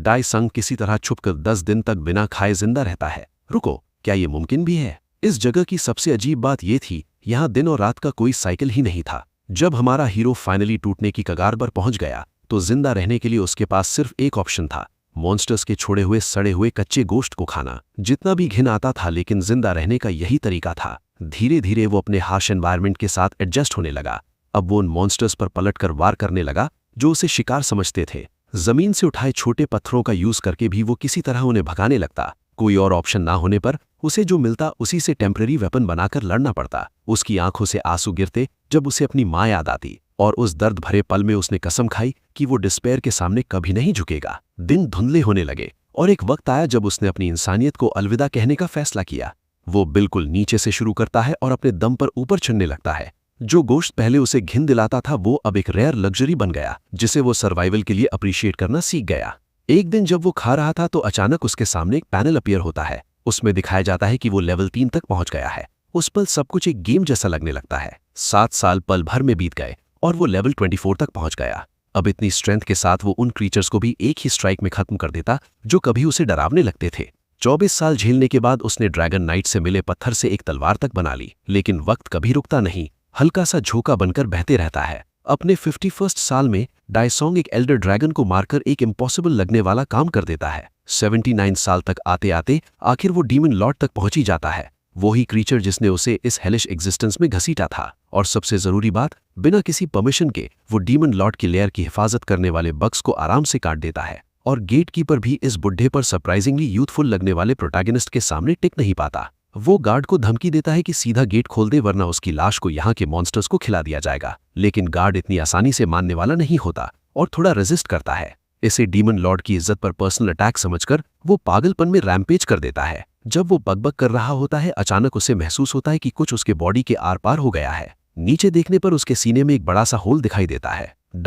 Die संग किसी तरह छुपकर 10 दिन तक बिना खाए जिंदा रहता है। रुको, क्या ये मुमकिन भी है? इस जगह की सबसे अजीब बात यह थी, यहाँ दिन और रात का कोई साइकिल ही नहीं था। जब हमारा हीरो फाइनली टूटने की कगार पर पहुंच गया तो जिंदा रहने के लिए उसके पास सिर्फ एक ऑप्शन था, मॉन्स्टर्स के छोड़े हुए सड़े हुए कच्चे गोश्त को खाना। जितना भी घिन आता था, लेकिन जिंदा रहने का यही तरीका था। धीरे धीरे वो अपने हार्श एनवायरनमेंट के साथ एडजस्ट होने लगा। अब वो उन मॉन्स्टर्स पर पलटकर वार करने लगा जो उसे शिकार समझते थे। जमीन से उठाए छोटे पत्थरों का यूज करके भी वो किसी तरह उन्हें भगाने लगता। कोई और ऑप्शन ना होने पर उसे जो मिलता उसी से टेम्पररी वेपन बनाकर लड़ना पड़ता। उसकी आंखों से आंसू गिरते जब उसे अपनी माँ याद आती, और उस दर्द भरे पल में उसने कसम खाई कि वो डिस्पेयर के सामने कभी नहीं झुकेगा। दिन धुंधले होने लगे और एक वक्त आया जब उसने अपनी इंसानियत को अलविदा कहने का फैसला किया। वो बिल्कुल नीचे से शुरू करता है और अपने दम पर ऊपर चढ़ने लगता है। जो गोश्त पहले उसे घिन दिलाता था वो अब एक रेयर लग्जरी बन गया, जिसे वो सर्वाइवल के लिए अप्रिशिएट करना सीख गया। एक दिन जब वो खा रहा था तो अचानक उसके सामने एक पैनल अपीयर होता है। उसमें दिखाया जाता है कि वो लेवल 3 तक पहुंच गया है। उस पल सब कुछ एक गेम जैसा लगने लगता है। 7 साल पल भर में बीत गए और वो लेवल 24 तक पहुंच गया। अब इतनी स्ट्रेंथ के साथ वो उन क्रीचर्स को भी एक ही स्ट्राइक में खत्म कर देता जो कभी उसे डरावने लगते थे। 24 साल झेलने के बाद उसने ड्रैगन नाइट से मिले पत्थर से एक तलवार तक बना ली, लेकिन वक्त कभी रुकता नहीं, हल्का सा झोंका बनकर बहते रहता है। अपने 51st साल में डायसोंग एक एल्डर ड्रैगन को मारकर एक इम्पॉसिबल लगने वाला काम कर देता है। 79 साल तक आते आते आखिर वो डीमन लॉर्ड तक पहुंच ही जाता है, वही क्रीचर जिसने उसे इस हेलिश एग्जिस्टेंस में घसीटा था। और सबसे जरूरी बात, बिना किसी परमिशन के वो डीमन लॉर्ड की लेयर की हिफाजत करने वाले बग्स को आराम से काट देता है। और गेट कीपर भी इस बुढ़े पर सरप्राइजिंगली यूथफुल लगने वाले प्रोटैगनिस्ट के सामने टिक नहीं पाता। वो गार्ड को धमकी देता है कि सीधा गेट खोल दे, वरना उसकी लाश को यहाँ के मॉन्स्टर्स को खिला दिया जाएगा। लेकिन गार्ड इतनी आसानी से मानने वाला नहीं होता और थोड़ा रेजिस्ट करता है। इसे डीमन लॉर्ड की इज्जत पर पर्सनल अटैक समझकर वो पागलपन में रैम्पेज कर देता है। जब वो बकबक कर रहा होता है, अचानक उसे महसूस होता है कि कुछ उसके बॉडी के आर पार हो गया है। नीचे देखने पर उसके सीने में एक बड़ा सा होल दिखाई देता है।